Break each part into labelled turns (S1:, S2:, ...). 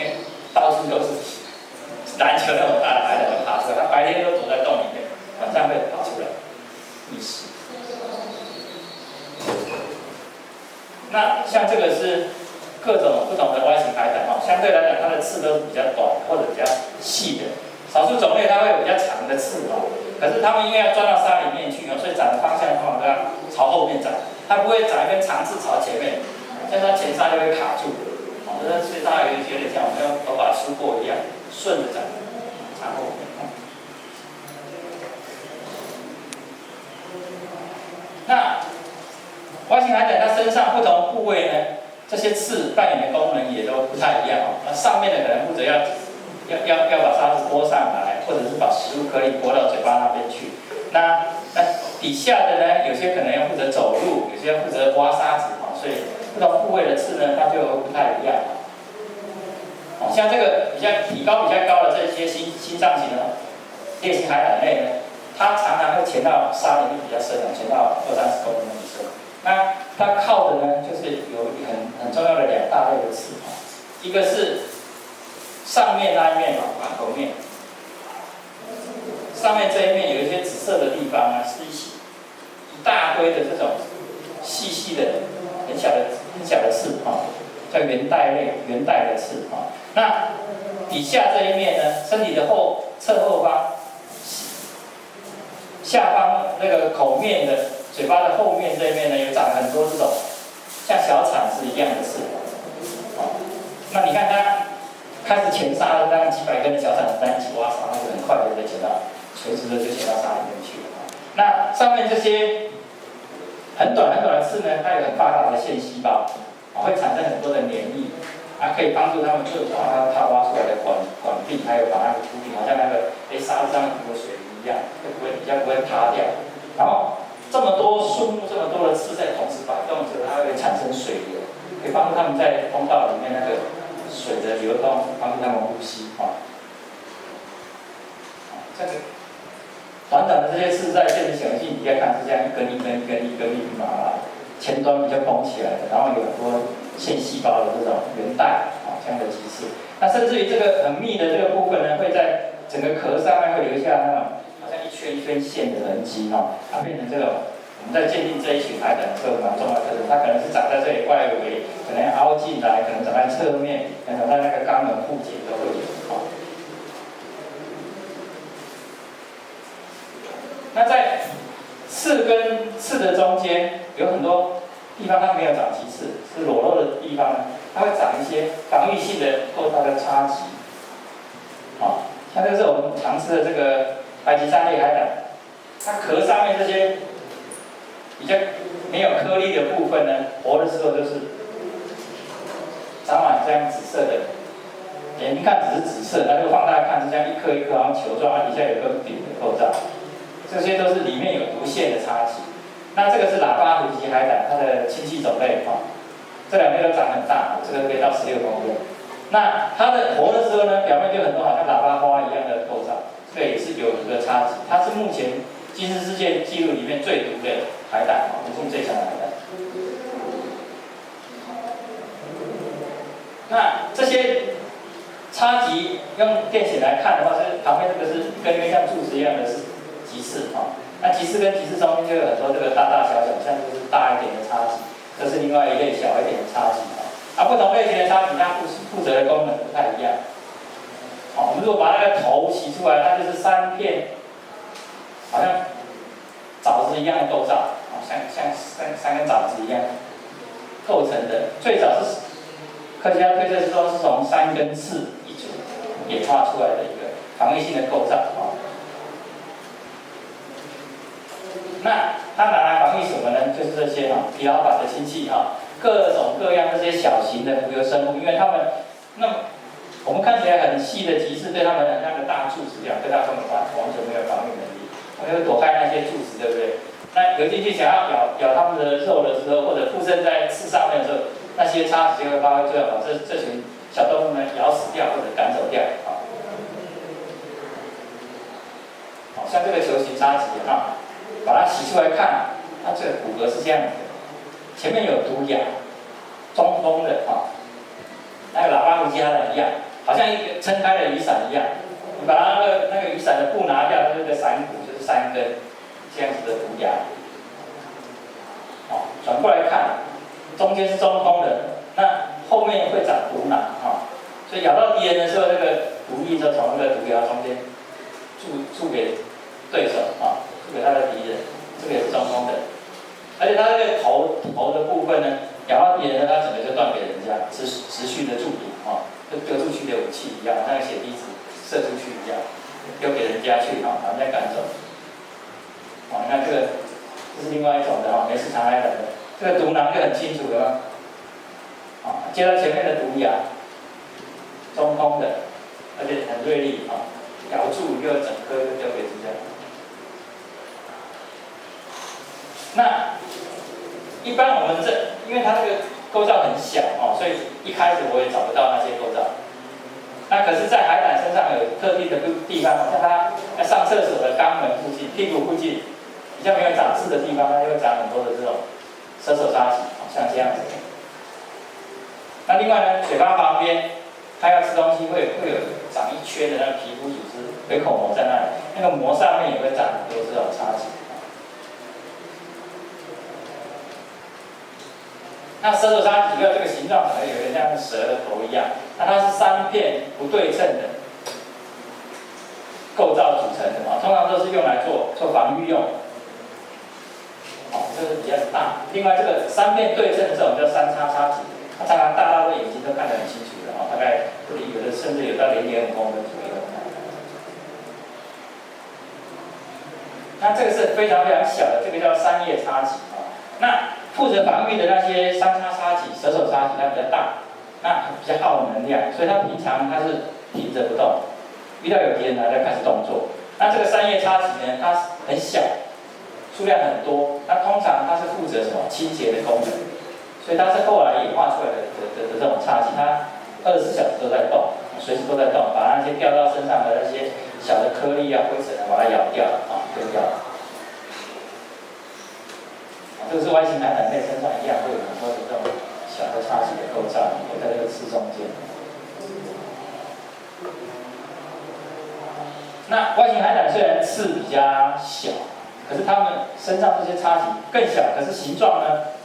S1: 因为到处都是篮球那种大的海胆爬出来，它白天都躲在洞里面，晚上会跑出来觅食。那像这个是各种不同的 Y 型海胆哈，相对来讲它的刺都是比较短或者比较细的，少数种类它会有比较长的刺哦。可是它们因为要钻到沙里面去哦，所以长的方向通常都要朝后面长，它不会长一根长刺朝前面，这样它前沙就会卡住。哦，所以它有点像我们用头发梳过一样，顺着长，朝后面。那 Y 型海胆它身上不同部位呢，这些刺扮演的功能也都不太一样哦。那上面的可能负责要把沙子拨上来，或者是把食物颗粒拨到嘴巴那边去。那底下的呢，有些可能要负责走路，有些要负责挖沙子哦。所以不同部位的刺呢，它就不太一样。哦，像这个体高比较高的这些心脏型的烈性海胆类呢，它常常会潜到沙里面比较深，潜到20-30公分以深。那它靠的呢，就是有很重要的2大类的刺哦，一个是上面那一面哦，环口面，上面这一面有一些紫色的地方啊，是一大堆的这种细细的、很小的刺哦，叫圆带的刺哦。那底下这一面呢，身体的侧后方、下方那个口面的。嘴巴的后面这一面呢，有长很多这种像小铲子一样的刺，哦，那你看它开始潜沙的那样几百根的小铲子在一起挖沙，它就很快的就潜到垂直的就潜到沙里面去了。那上面这些很短的刺呢，它有很发达的线细胞，会产生很多的黏液，可以帮助它们润滑它挖出来的管壁，还有把那个土里好像那个沙子上面涂的水泥一样，比较不会塌掉。然后这么多树木，这么多的刺在同时摆动着，它会产生水流，可以帮助它们在通道里面那个水的流动，帮助它们呼吸啊。这个短短的这些刺在电子显微镜底下看是这样一根密麻麻，前端比较蓬起来的，然后有很多线细胞的这种圆带啊这样的基刺。那甚至于这个很密的这个部分呢，会在整个壳上面会留下那种。一圈一圈线的痕迹哈，它变成这种我们在鉴定这一群海胆的时候蛮重要的特征，它可能是长在这里外围，可能凹进来，可能长在侧面，可能长在那个肛门附近都会有哈。那在刺跟刺的中间有很多地方它没有长棘刺，是裸露的地方呢，它会长一些防御性的构造的插棘，好，像这是我们常吃的这个。白鳍山类海胆，它壳上面这些比较没有颗粒的部分呢，活的时候就是长满这样紫色的，眼睛看只是紫色，但是放大看是这样一颗一颗好像球状，底下有个柄的构造，这些都是里面有无限的插棘。那这个是喇叭虎鳍海胆，它的亲戚种类哈，这2类都长很大，这个可以到16公分。那它的活的时候呢，表面就很多好像喇叭花一样的构造。这个也是有一个差距，它是目前吉尼斯世界纪录里面最毒的海胆啊，毒性最强的海胆。那这些插棘用电显来看的话，是旁边这个是跟像柱子一样的是棘刺哈，那棘刺跟棘刺中间就有很多这个大大小小，像就是大一点的插棘，这是另外一类小一点的插棘啊。不同类型的插棘，它负责的功能不太一样。好，我们如果把那个头洗出来，它就是3片，好像枣子一样的构造，像三根枣子一样构成的。最早是科学家推测是说是从3根刺一组演化出来的一个防御性的构造啊。那它拿来防御什么呢？就是这些疲劳法的亲戚各种各样这些小型的浮游生物，因为它们我们看起来很细的棘刺，对它们很像个大柱子一样，对它根本完全没有防御能力，我们会躲开那些柱子，对不对？那游进去想要咬它们的肉的时候，或者附身在刺上面的时候，那些叉子就会发挥作用，把这群小动物呢咬死掉或者赶走掉啊。好，像这个球形叉棘把它洗出来看，它这个骨骼是这样的，前面有毒牙，中锋的那个喇叭虎鳍海胆一样，好像一个撑开的雨伞一样。你把它那个雨伞的布拿掉，就是个伞骨，就是3根这样子的毒牙。转过来看，中间是中空的，那后面会长毒囊所以咬到敌人的时候，那个毒液就从那个毒牙中间注给对手注给他的敌人，这个也是中空的。而且它那个头的部分呢，咬到敌人呢，它整个就断给人家，持续的注敌就丢出去的武器一样，像血滴子射出去一样，丢给人家去把人家赶走。你看这是另外一种的美式长海胆的，这个毒囊就很清楚了接到前面的毒牙，中空的，而且很锐利咬住又整颗就丢给人家。那一般我们因为它这个构造很小所以一开始我也找不到那些构造。那可是，在海胆身上有特定的地方，像它在上厕所的肛门附近、屁股附近，比较没有长刺的地方，它就会长很多的这种蛇手叉棘，像这样子。那另外呢，嘴巴旁边，它要吃东西会有长一圈的那个皮肤组织，有口膜在那里，那个膜上面也会长很多这种叉棘。那蛇手叉棘这个形状可能有点像蛇的头一样，那它是3片不对称的构造组成的通常都是用来做防御用。这个比较大。另外这个3片对称的这种叫3叉叉棘，它常常大到眼睛都看得很清楚的大概有的甚至有到0.5公分左右。那这个是非常非常小的，这个叫3叶叉棘那负责防御的那些3叉叉棘、蛇手叉棘，它比较大，那比较耗能量，所以它平常它是停着不动，遇到有敌人来再开始动作。那这个3叶叉棘呢，它很小，数量很多，那通常它是负责什么清洁的功能，所以它是后来演化出来的这种叉棘，它24小时都在动，随时都在动，把那些掉到身上的那些小的颗粒灰尘把它咬掉丢掉。这个是外形海胆类身上一样会有很多的这种小的叉棘的构造，在这个刺中间。那外形海胆虽然刺比较小，可是它们身上这些叉棘更小，可是形状呢，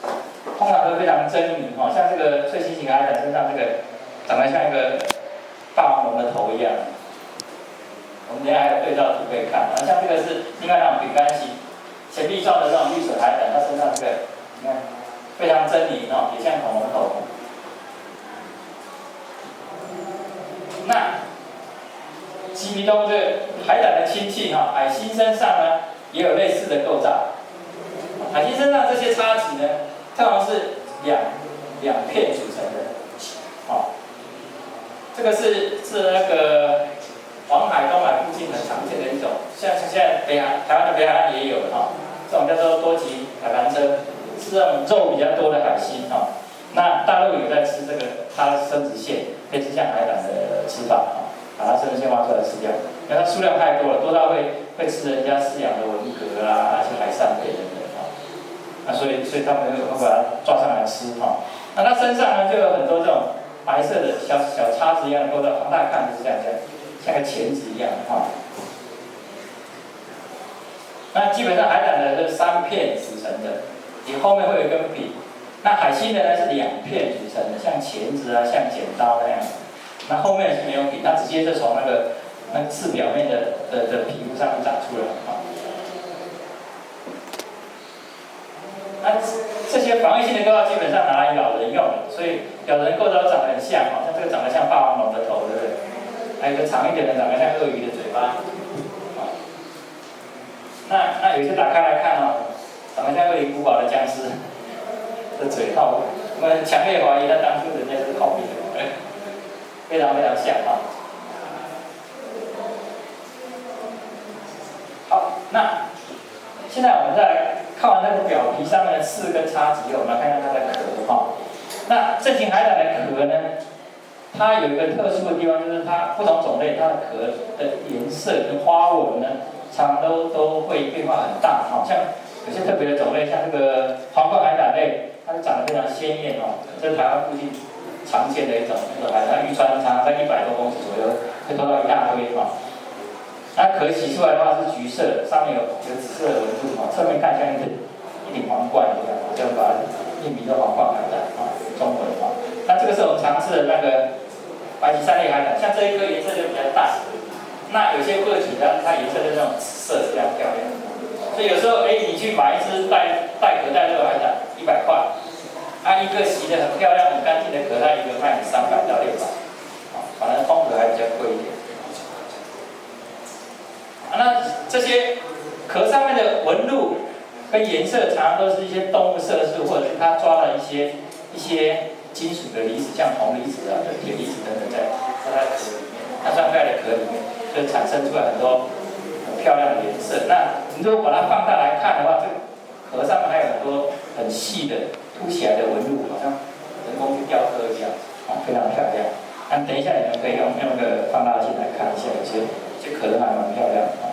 S1: 通常都非常狰狞像这个翠心型海胆身上这个长得像一个霸王龙的头一样。我们等一下还有对照图可以看像这个是另外那种饼干型。前臂状的这种绿水海胆，它身上这个，你看非常狰狞也像恐龙头。那吉皮东这个海胆的亲戚海星身上呢也有类似的构造。海星身上这些叉棘呢，通常是两片组成的。这个是那个黄海、东海附近很常见的一种，像现在台湾的北海岸也有这种叫做多鳍海盘车，是这种肉比较多的海星那大陆有在吃这个，它的生殖腺可以吃像海胆的吃法把它生殖腺挖出来吃掉，因为它数量太多了，多到会吃人家饲养的文蛤那些海扇贝等等那所以他们会把它抓上来吃那它身上呢就有很多这种白色的小叉子一样的构造，放大看就是这样像个钳子一样那基本上海胆的是3片组成的，你后面会有一根柄。那海星的呢是2片组成的，像钳子像剪刀那样。那后面是没有柄，它直接就从那个刺表面的皮肤上面长出来那这些防御性的构造基本上拿来咬人用的，所以咬人构造长得很像像这个长得像霸王龙的头，对不对？还有一个长一点的长得像鳄鱼的嘴巴。那有些打开来看长得像鳄鱼古堡的僵尸的嘴我们强烈怀疑他当初人家是靠比的，非常非常像好，那现在我们再来看完那个表皮上面的刺跟叉棘我们来看看它的壳那正形海胆的壳呢，它有一个特殊的地方，就是它不同种类它的壳的颜色跟花纹呢。常都会变化很大像有些特别的种类，像这个黄冠海胆类，它就长得非常鲜艳这是台湾附近常见的一种海胆，渔船常常在100多公尺壳洗出来的话是橘色，上面有紫色的纹路啊，侧面看像一顶皇冠一样，就把它命名叫皇冠海胆啊，中文啊。那这个是我们常吃的那个白鳍三类海胆，像这一颗颜色就比较淡，那有些个体呢，它颜色就是那种紫色，非常漂亮。所以有时候你去买一只带壳带肉的海胆，100块，一个洗得很漂亮、很干净的壳，它一个卖你300到600，反正空壳还比较贵一点。那这些壳上面的纹路跟颜色，常常都是一些动物色素，或者是它抓了一些金属的离子，像铜离子啊、铁离子等等，在它的壳里面，碳酸钙的壳里面，所以产生出来很多很漂亮的颜色。那你如果把它放大来看的话，这个壳上面还有很多很细的凸起来的纹路，好像人工去雕刻一样，非常漂亮。那等一下你们可以用那个放大镜来看一下，有些壳都还蛮漂亮的。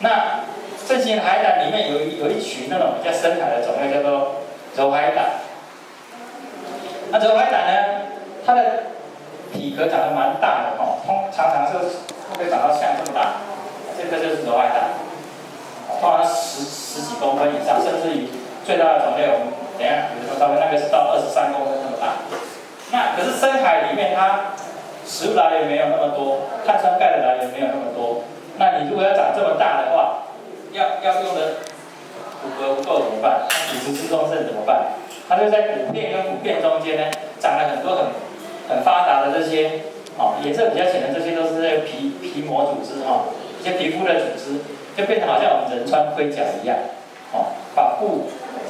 S1: 那正型海胆里面有一群那种比较深海的种类，叫做柔海胆。那柔海胆呢，它的体壳长得蛮大的常常是会长到像这么大，这个就是柔海胆，通常十几公分以上，甚至于最大的种类，我们等一下比如说稍微那个是到23公分那么大。那可是深海里面它食物来源没有那么多，碳酸钙的来源没有那么多。那你如果要长这么大的话，要用的骨骼不够怎么办？骨质疏松症怎么办？它就在骨片跟骨片中间呢，长了很多很发达的这些颜色比较浅的，这些都是这个皮膜组织一些皮肤的组织，就变成好像我们人穿盔甲一样把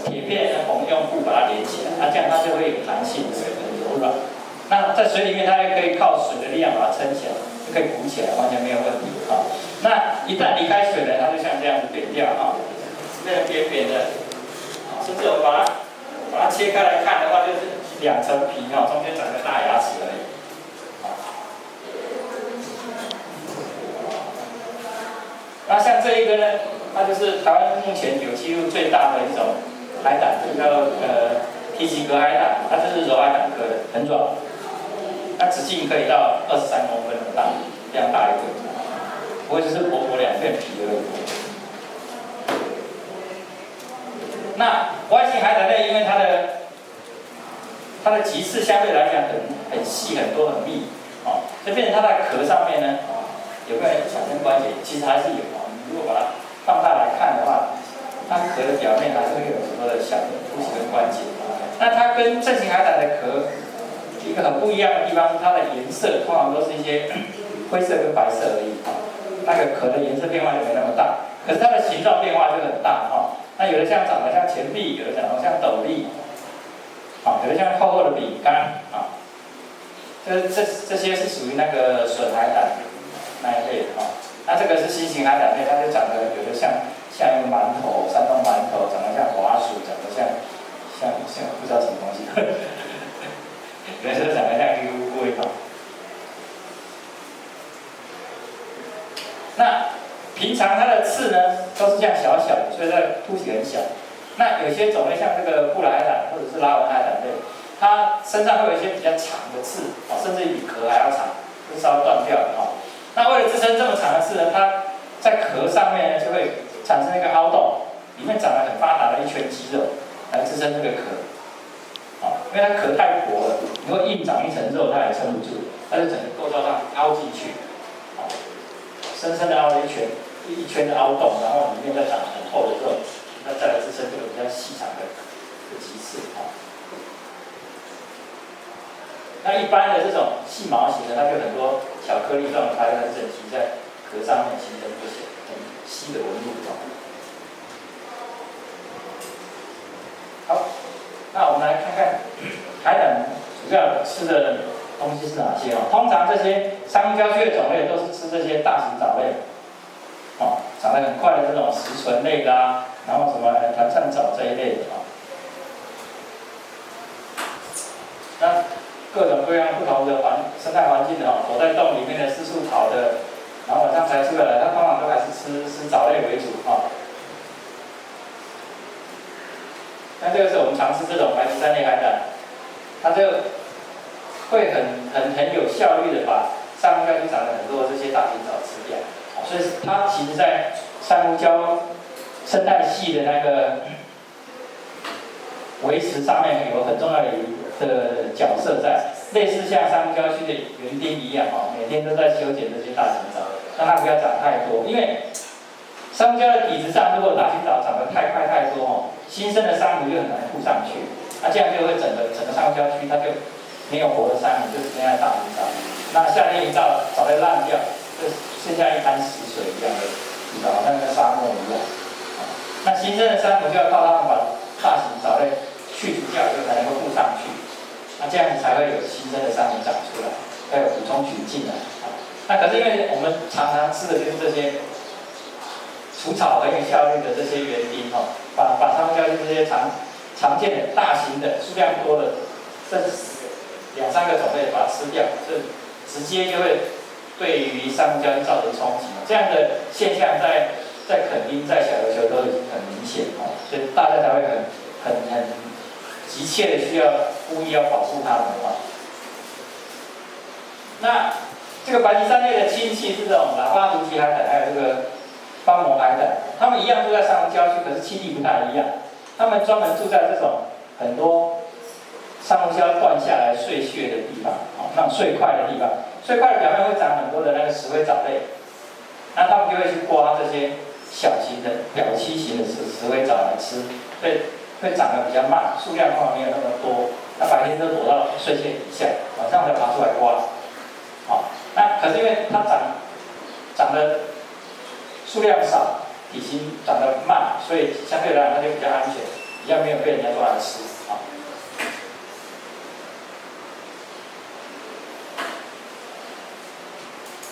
S1: 铁片我们用布把它连起来，这样它就会有弹性，很柔软。那在水里面，它也可以靠水的力量把它撑起来，就可以鼓起来，完全没有问题那一旦离开水呢，它就像这样子扁掉变成扁扁的甚至我们把它切开来看的话，就是2层皮中间长个大牙齿而已那像这一个呢，它就是台湾目前有记录最大的一种海胆，这个叫提及格海胆，它就是柔海胆科的，很软。那直径可以到23公分那么大，非常大一个，不过就是薄薄2片皮而已。那 Y 型海胆类，因为它的棘刺相对来讲很细、很多、很密就变成它在壳上面呢有没有产生关节？其实还是有你如果把它放大来看的话，它壳的表面还是会有很多的小的凸起跟关节。那它跟正型海胆的壳一个很不一样的地方，它的颜色通常都是一些灰色跟白色而已那个壳的颜色变化就没那么大，可是它的形状变化就很大那有的长得像钱币，有的长得像斗笠有的像厚厚的饼干这些是属于那个笋海胆那一类的那这个是新型海胆类，它就长得有的像一个馒头，山东馒头，长得像滑鼠，长得像不知道什么东西有的时候长得像一个乌龟那平常它的刺呢都是这样小小的，所以它的凸起很小。那有些种类像这个布莱海胆或者是拉文海胆类，它身上会有一些比较长的刺甚至比壳还要长，是稍微断掉的那为了支撑这么长的刺呢，它在壳上面呢就会产生一个凹洞，里面长了很发达的一圈肌肉来支撑这个壳因为它壳太薄了，如果硬长一层肉它也撑不住，它就整个构造上凹进去深深的凹了一圈的凹洞，然后里面再长很厚的肉，那再来支撑这个比较细长的棘刺那一般的这种细毛型的，它就很多小颗粒状，它就很整齐在壳上面形成这些很细的纹路好，那我们来看看海胆主要吃的东西是哪些通常这些商胶区的种类都是吃这些大型藻类长得很快的这种石唇类的然后什么团扇藻这一类的那各种各样不同的生态环境的躲在洞里面的四处跑的，然后晚上才出来，它通常都还是吃藻类为主那这个是我们常吃这种白鳍三类海胆，它就会很有效率的把上面要去长的很多这些大型藻吃掉，所以它其实在珊瑚礁生态系的那个维持上面有很重要的角色在，类似像珊瑚礁区的园丁一样每天都在修剪这些大型藻，让它不要长太多，因为珊瑚礁的底质上如果大型藻长得太快太多新生的珊瑚就很难附上去，那这样就会整个珊瑚礁区它就没有活的珊瑚，就只剩下大型藻。那夏天一到，藻类烂掉，就剩下一滩死水一样的地方，好像跟沙漠一样。那新生的珊瑚就要靠它们把大型藻类去除掉以后才能够附上去，那这样子才会有新生的珊瑚长出来，才有补充取进来。那可是因为我们常常吃的就是这些除草很有效率的这些园丁把珊瑚礁这些常见的大型的数量多的这2、3个种类把它吃掉，这直接就会对于珊瑚礁造成冲击。这样的现象在垦丁、在小琉球都已经很明显所以大家才会很急切的需要呼吁要保护它们那这个白鳍山类的亲戚是这种喇叭毒鳍海胆，还有这个斑膜海胆，它们一样住在珊瑚礁区，可是栖地不太一样。它们专门住在这种很多珊瑚礁断下来碎屑的地方，那种碎块的地方，碎块的表面会长很多的那个石灰藻类，那它们就会去刮这些小型的表栖型的石灰藻来吃，所以会长得比较慢，数量通常没有那么多。那白天都躲到碎屑底下，晚上才爬出来刮。那可是因为它长得数量少，体型长得慢，所以相对来讲它就比较安全，比较没有被人家抓来吃。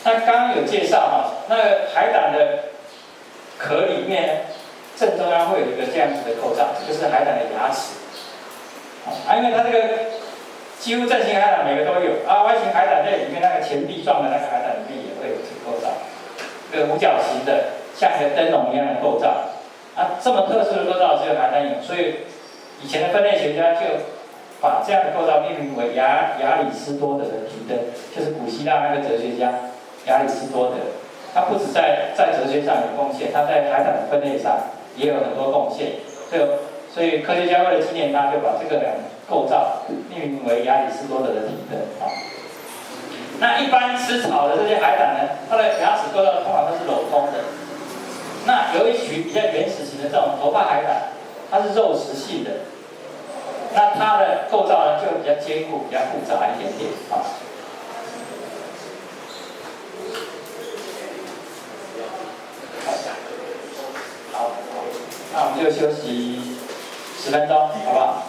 S1: 那刚刚有介绍那个海胆的壳里面正中央会有一个这样子的构造，这就是海胆的牙齿。因为它这个几乎正形海胆每个都有，Y型海胆类里面那个钱币状的那个海胆里面也会有这个构造，这个五角形的像一个灯笼一样的构造。这么特殊的构造只有海胆有，所以以前的分类学家就把这样的构造命名为亚里士多德的提灯，就是古希腊那个哲学家亚里士多德。他不止在哲学上有贡献，他在海胆的分类上也有很多贡献。所以科学家为了纪念他，就把这个构造命名为亚里士多德的提灯。那一般吃草的这些海胆呢，它的牙齿构造通常都是镂空的。那有一群比较原始型的这种头发海胆，它是肉食性的，那它的构造呢就比较坚固、比较复杂一点点好，那我们就休息10分钟，好不好？